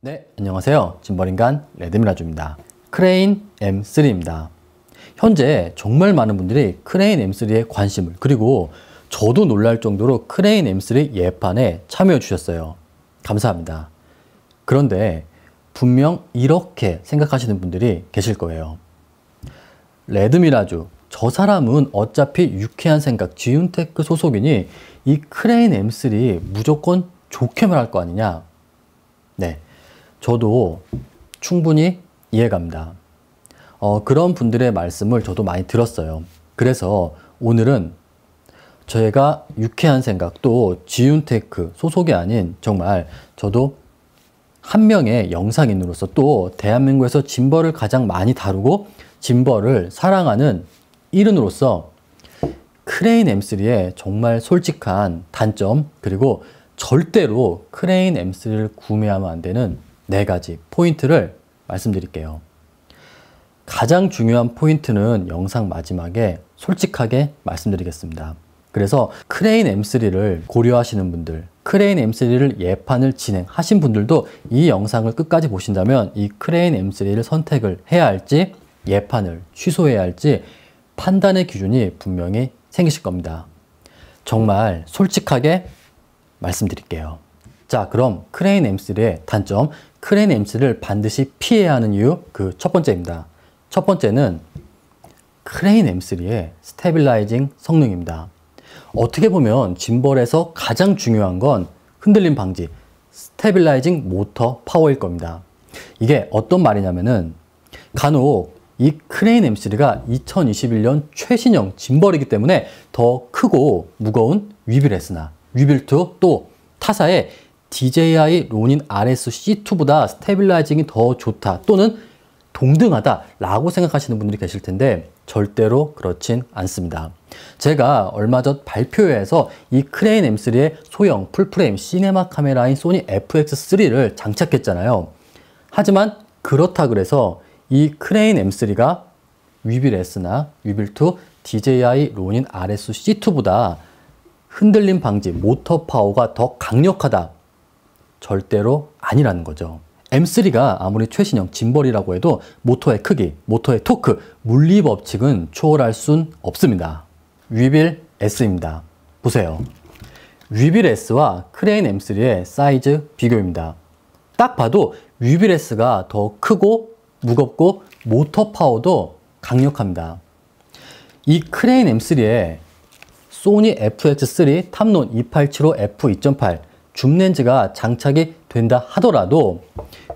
네, 안녕하세요. 짐벌인간 레드미라주입니다. 크레인 M3입니다. 현재 정말 많은 분들이 크레인 M3에 관심을, 그리고 저도 놀랄 정도로 크레인 M3 예판에 참여해 주셨어요. 감사합니다. 그런데 분명 이렇게 생각하시는 분들이 계실 거예요. 레드미라주, 저 사람은 어차피 유쾌한 생각 지윤테크 소속이니 이 크레인 M3 무조건 좋게 말할 거 아니냐? 네, 저도 충분히 이해갑니다. 그런 분들의 말씀을 저도 많이 들었어요. 그래서 오늘은 저희가 유쾌한 생각, 또 지윤테크 소속이 아닌 정말 저도 한 명의 영상인으로서, 또 대한민국에서 짐벌을 가장 많이 다루고 짐벌을 사랑하는 일인으로서 크레인 M3의 정말 솔직한 단점, 그리고 절대로 크레인 M3를 구매하면 안 되는 4가지 포인트를 말씀드릴게요. 가장 중요한 포인트는 영상 마지막에 솔직하게 말씀드리겠습니다. 그래서 크레인 M3를 고려하시는 분들, 크레인 M3를 예판을 진행하신 분들도 이 영상을 끝까지 보신다면 이 크레인 M3를 선택을 해야 할지 예판을 취소해야 할지 판단의 기준이 분명히 생기실 겁니다. 정말 솔직하게 말씀드릴게요. 자, 그럼 크레인 M3의 단점, 크레인 M3를 반드시 피해야 하는 이유, 그 첫 번째입니다. 첫 번째는 크레인 M3의 스테빌라이징 성능입니다. 어떻게 보면 짐벌에서 가장 중요한 건 흔들림 방지, 스테빌라이징 모터 파워일 겁니다. 이게 어떤 말이냐면은 간혹 이 크레인 M3가 2021년 최신형 짐벌이기 때문에 더 크고 무거운 위빌S나 위빌2, 또 타사의 DJI 로닌 RS-C2보다 스테빌라이징이 더 좋다, 또는 동등하다 라고 생각하시는 분들이 계실 텐데 절대로 그렇진 않습니다. 제가 얼마 전 발표회에서 이 크레인 M3의 소형 풀프레임 시네마 카메라인 소니 FX3를 장착했잖아요. 하지만 그렇다 그래서 이 크레인 M3가 위빌S나 위빌2, DJI 로닌 RS-C2보다 흔들림 방지, 모터 파워가 더 강력하다, 절대로 아니라는 거죠. M3가 아무리 최신형 짐벌이라고 해도 모터의 크기, 모터의 토크, 물리 법칙은 초월할 순 없습니다. 위빌 S입니다. 보세요. 위빌 S와 크레인 M3의 사이즈 비교입니다. 딱 봐도 위빌 S가 더 크고 무겁고 모터 파워도 강력합니다. 이 크레인 M3에 소니 FX3 탐론 2875 f2.8 줌렌즈가 장착이 된다 하더라도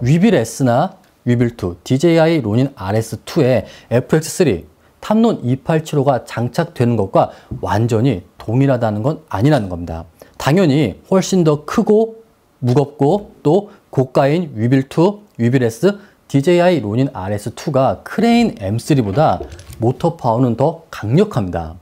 위빌 S나 위빌2, DJI 로닌 RS2에 FX3 탐론 2875가 장착되는 것과 완전히 동일하다는 건 아니라는 겁니다. 당연히 훨씬 더 크고 무겁고 또 고가인 위빌2, 위빌 S, DJI 로닌 RS2가 크레인 M3보다 모터 파워는 더 강력합니다.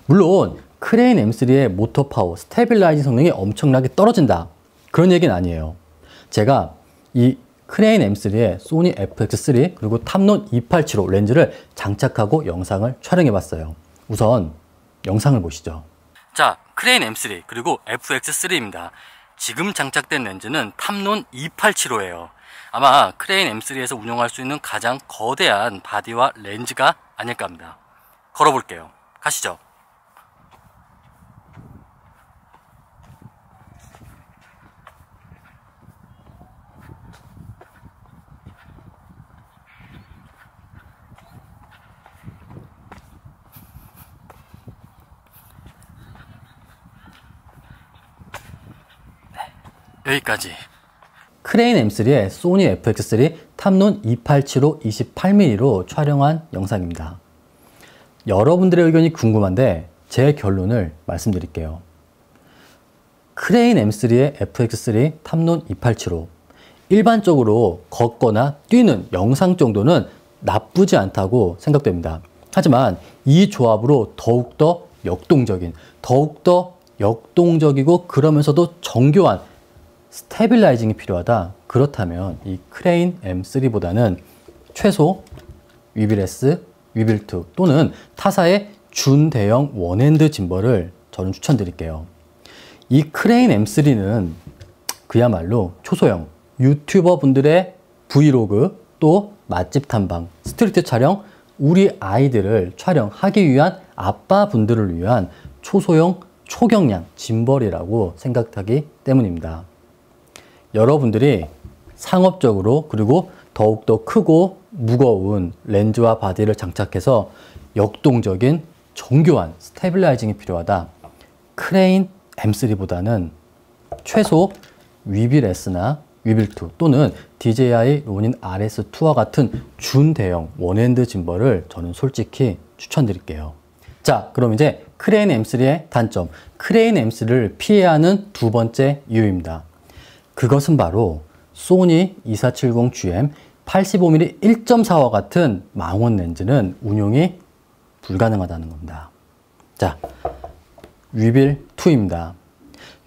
물론 크레인 M3의 모터 파워, 스테빌라이징 성능이 엄청나게 떨어진다, 그런 얘기는 아니에요. 제가 이 크레인 M3의 소니 FX3 그리고 탐론 2875 렌즈를 장착하고 영상을 촬영해 봤어요. 우선 영상을 보시죠. 자, 크레인 M3 그리고 FX3입니다. 지금 장착된 렌즈는 탐론 2875예요. 아마 크레인 M3에서 운용할 수 있는 가장 거대한 바디와 렌즈가 아닐까 합니다. 걸어볼게요. 가시죠. 여기까지. 크레인 M3의 소니 FX3 탐론 2875 28mm로 촬영한 영상입니다. 여러분들의 의견이 궁금한데 제 결론을 말씀드릴게요. 크레인 M3의 FX3 탐론 2875 일반적으로 걷거나 뛰는 영상 정도는 나쁘지 않다고 생각됩니다. 하지만 이 조합으로 더욱더 역동적이고 그러면서도 정교한 스테빌라이징이 필요하다. 그렇다면 이 크레인 M3보다는 최소 위빌 S, 위빌2 또는 타사의 준대형 원핸드 짐벌을 저는 추천드릴게요. 이 크레인 M3는 그야말로 초소형, 유튜버 분들의 브이로그, 또 맛집 탐방, 스트리트 촬영, 우리 아이들을 촬영하기 위한 아빠 분들을 위한 초소형 초경량 짐벌이라고 생각하기 때문입니다. 여러분들이 상업적으로 그리고 더욱더 크고 무거운 렌즈와 바디를 장착해서 역동적인 정교한 스테빌라이징이 필요하다. 크레인 M3보다는 최소 위빌 S나 위빌 2 또는 DJI 로닌 RS2와 같은 준대형 원핸드 짐벌을 저는 솔직히 추천드릴게요. 자, 그럼 이제 크레인 M3의 단점, 크레인 M3를 피해야 하는 두 번째 이유입니다. 그것은 바로 소니 2470GM 85mm 1.4와 같은 망원 렌즈는 운용이 불가능하다는 겁니다. 자, 위빌 2입니다.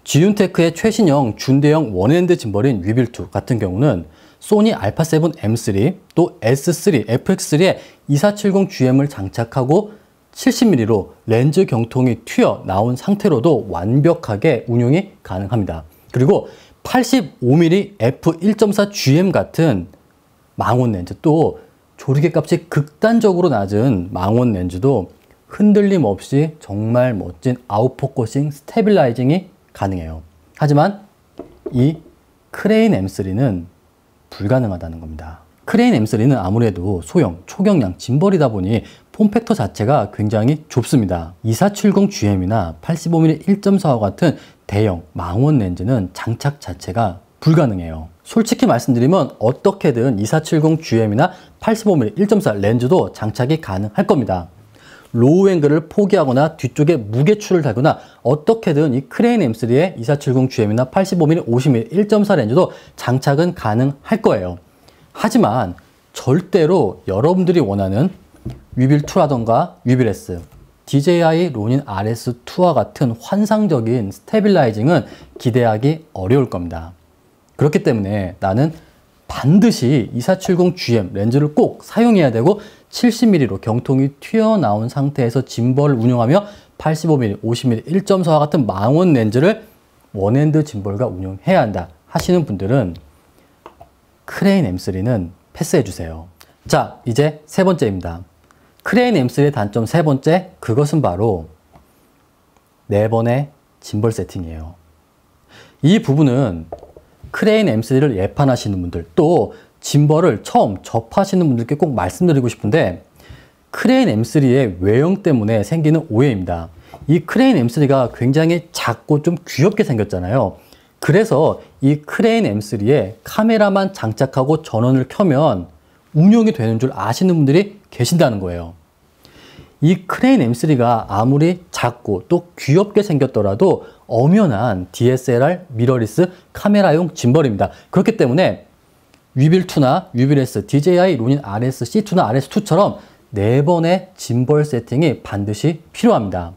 지윤테크의 최신형 준대형 원핸드 짐벌인 위빌 2 같은 경우는 소니 α7 M3 또 S3, FX3에 2470GM을 장착하고 70mm로 렌즈 경통이 튀어나온 상태로도 완벽하게 운용이 가능합니다. 그리고 85mm f1.4GM 같은 망원 렌즈, 또 조리개 값이 극단적으로 낮은 망원 렌즈도 흔들림 없이 정말 멋진 아웃포커싱 스테빌라이징이 가능해요. 하지만 이 크레인 M3는 불가능하다는 겁니다. 크레인 M3는 아무래도 소형, 초경량 짐벌이다 보니 폼팩터 자체가 굉장히 좁습니다. 2470GM이나 85mm 1.4와 같은 대형 망원 렌즈는 장착 자체가 불가능해요. 솔직히 말씀드리면 어떻게든 2470GM이나 85mm 1.4 렌즈도 장착이 가능할 겁니다. 로우 앵글을 포기하거나 뒤쪽에 무게추를 달거나 어떻게든 이 크레인 M3의 2470GM이나 85mm, 50mm 1.4 렌즈도 장착은 가능할 거예요. 하지만 절대로 여러분들이 원하는 위빌 2라던가 위빌 S, DJI 로닌 RS2와 같은 환상적인 스테빌라이징은 기대하기 어려울 겁니다. 그렇기 때문에 나는 반드시 2470GM 렌즈를 꼭 사용해야 되고 70mm로 경통이 튀어나온 상태에서 짐벌을 운용하며 85mm, 50mm, 1.4와 같은 망원 렌즈를 원핸드 짐벌과 운용해야 한다 하시는 분들은 크레인 M3는 패스해 주세요. 자, 이제 세 번째입니다. 크레인 M3의 단점 세 번째, 그것은 바로 4번의 짐벌 세팅이에요. 이 부분은 크레인 M3를 예판하시는 분들, 또 짐벌을 처음 접하시는 분들께 꼭 말씀드리고 싶은데, 크레인 M3의 외형 때문에 생기는 오해입니다. 이 크레인 M3가 굉장히 작고 좀 귀엽게 생겼잖아요. 그래서 이 크레인 M3에 카메라만 장착하고 전원을 켜면 운용이 되는 줄 아시는 분들이 계신다는 거예요. 이 크레인 M3가 아무리 작고 또 귀엽게 생겼더라도 엄연한 DSLR 미러리스 카메라용 짐벌입니다. 그렇기 때문에 위빌2나 위빌S, DJI 로닌 RS-C2나 RS2처럼 4번의 짐벌 세팅이 반드시 필요합니다.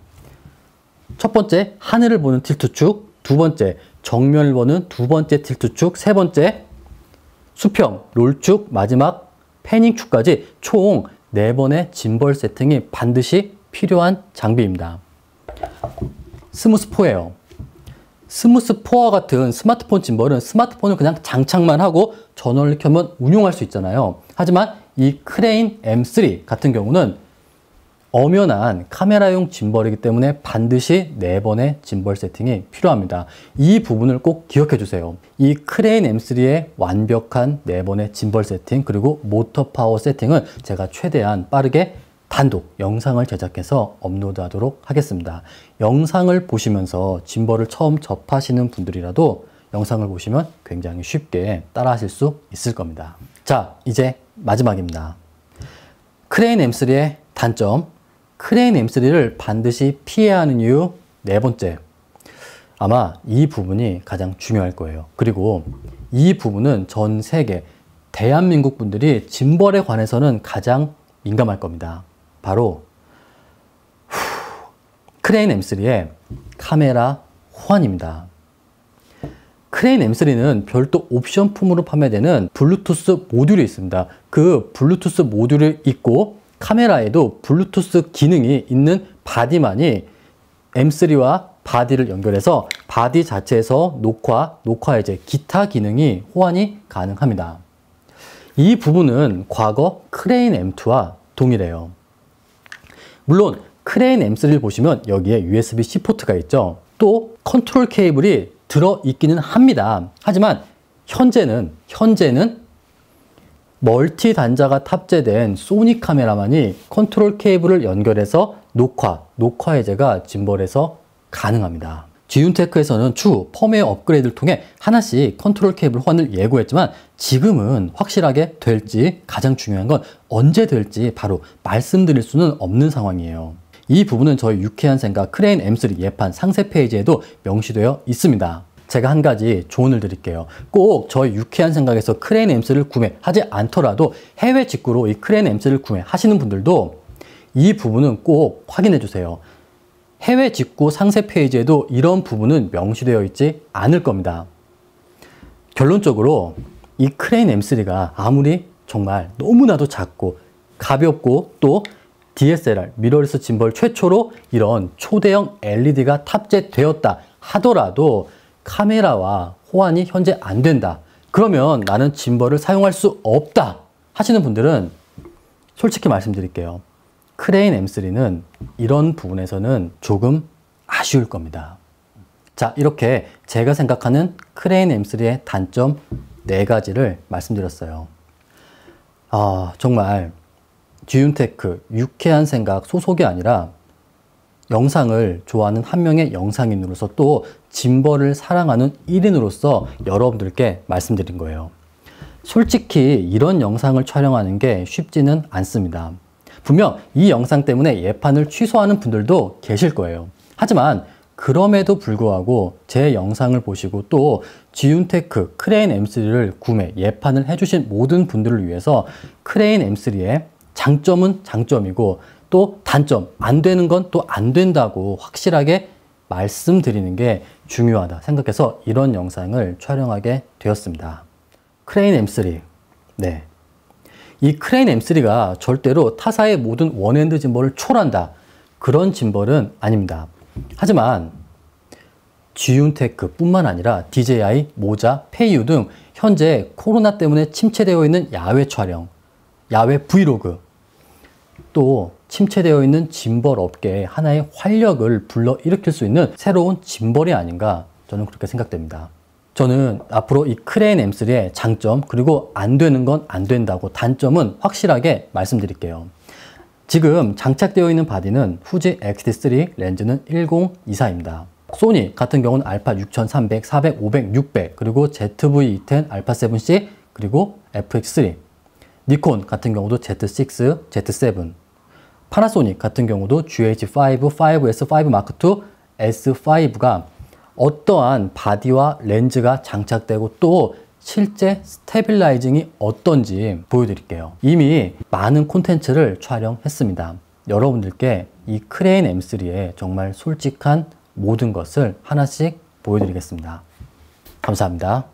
첫 번째, 하늘을 보는 틸트축. 두 번째, 정면을 보는 두 번째 틸트축. 세 번째, 수평, 롤축, 마지막 패닝축까지 총 4번의 짐벌 세팅이 반드시 필요한 장비입니다. 스무스4예요. 스무스4와 같은 스마트폰 짐벌은 스마트폰을 그냥 장착만 하고 전원을 켜면 운용할 수 있잖아요. 하지만 이 크레인 M3 같은 경우는 엄연한 카메라용 짐벌이기 때문에 반드시 4번의 짐벌 세팅이 필요합니다. 이 부분을 꼭 기억해 주세요. 이 크레인 M3의 완벽한 4번의 짐벌 세팅 그리고 모터 파워 세팅은 제가 최대한 빠르게 단독 영상을 제작해서 업로드하도록 하겠습니다. 영상을 보시면서 짐벌을 처음 접하시는 분들이라도 영상을 보시면 굉장히 쉽게 따라 하실 수 있을 겁니다. 자, 이제 마지막입니다. 크레인 M3의 단점, 크레인 M3를 반드시 피해야 하는 이유 네 번째. 아마 이 부분이 가장 중요할 거예요. 그리고 이 부분은 전 세계 대한민국 분들이 짐벌에 관해서는 가장 민감할 겁니다. 바로 크레인 M3의 카메라 호환입니다. 크레인 M3는 별도 옵션품으로 판매되는 블루투스 모듈이 있습니다. 그 블루투스 모듈이 있고 카메라에도 블루투스 기능이 있는 바디만이 M3와 바디를 연결해서 바디 자체에서 녹화 해제, 기타 기능이 호환이 가능합니다. 이 부분은 과거 크레인 M2와 동일해요. 물론 크레인 M3를 보시면 여기에 USB-C 포트가 있죠. 또 컨트롤 케이블이 들어있기는 합니다. 하지만 현재는 멀티 단자가 탑재된 소니 카메라만이 컨트롤 케이블을 연결해서 녹화 해제가 짐벌에서 가능합니다. 지윤테크에서는 추후 펌웨어 업그레이드를 통해 하나씩 컨트롤 케이블 호환을 예고했지만 지금은 확실하게 될지, 가장 중요한 건 언제 될지 바로 말씀드릴 수는 없는 상황이에요. 이 부분은 저희 유쾌한 생각 크레인 M3 예판 상세 페이지에도 명시되어 있습니다. 제가 한 가지 조언을 드릴게요. 꼭 저희 유쾌한 생각에서 크레인 M3를 구매하지 않더라도 해외 직구로 이 크레인 M3를 구매하시는 분들도 이 부분은 꼭 확인해 주세요. 해외 직구 상세 페이지에도 이런 부분은 명시되어 있지 않을 겁니다. 결론적으로 이 크레인 M3가 아무리 정말 너무나도 작고 가볍고 또 DSLR, 미러리스 짐벌 최초로 이런 초대형 LED가 탑재되었다 하더라도 카메라와 호환이 현재 안 된다. 그러면 나는 짐벌을 사용할 수 없다 하시는 분들은 솔직히 말씀드릴게요. 크레인 M3는 이런 부분에서는 조금 아쉬울 겁니다. 자, 이렇게 제가 생각하는 크레인 M3의 단점 4가지를 말씀드렸어요. 정말 지윤테크 유쾌한 생각 소속이 아니라 영상을 좋아하는 한 명의 영상인으로서 또 짐벌을 사랑하는 1인으로서 여러분들께 말씀드린 거예요. 솔직히 이런 영상을 촬영하는 게 쉽지는 않습니다. 분명 이 영상 때문에 예판을 취소하는 분들도 계실 거예요. 하지만 그럼에도 불구하고 제 영상을 보시고 또 지윤테크 크레인 M3를 구매, 예판을 해주신 모든 분들을 위해서 크레인 M3의 장점은 장점이고 또 단점, 안 되는 건 또 안 된다고 확실하게 말씀드리는 게 중요하다 생각해서 이런 영상을 촬영하게 되었습니다. 크레인 M3. 네. 이 크레인 M3가 절대로 타사의 모든 원핸드 짐벌을 초월한다. 그런 짐벌은 아닙니다. 하지만 지윤테크 뿐만 아니라 DJI, 모자, 페이유 등 현재 코로나 때문에 침체되어 있는 야외 촬영, 야외 브이로그, 또 침체되어 있는 짐벌 업계에 하나의 활력을 불러일으킬 수 있는 새로운 짐벌이 아닌가 저는 그렇게 생각됩니다. 저는 앞으로 이 크레인 M3의 장점 그리고 안 되는 건 안 된다고 단점은 확실하게 말씀드릴게요. 지금 장착되어 있는 바디는 후지 X-T3, 렌즈는 1024입니다. 소니 같은 경우는 알파 6300, 400, 500, 600 그리고 ZV-E10, 알파 7C 그리고 FX3, 니콘 같은 경우도 Z6, Z7, 파나소닉 같은 경우도 GH5, 5S, 5 Mark2, S5가 어떠한 바디와 렌즈가 장착되고 또 실제 스테빌라이징이 어떤지 보여드릴게요. 이미 많은 콘텐츠를 촬영했습니다. 여러분들께 이 크레인 M3의 정말 솔직한 모든 것을 하나씩 보여드리겠습니다. 감사합니다.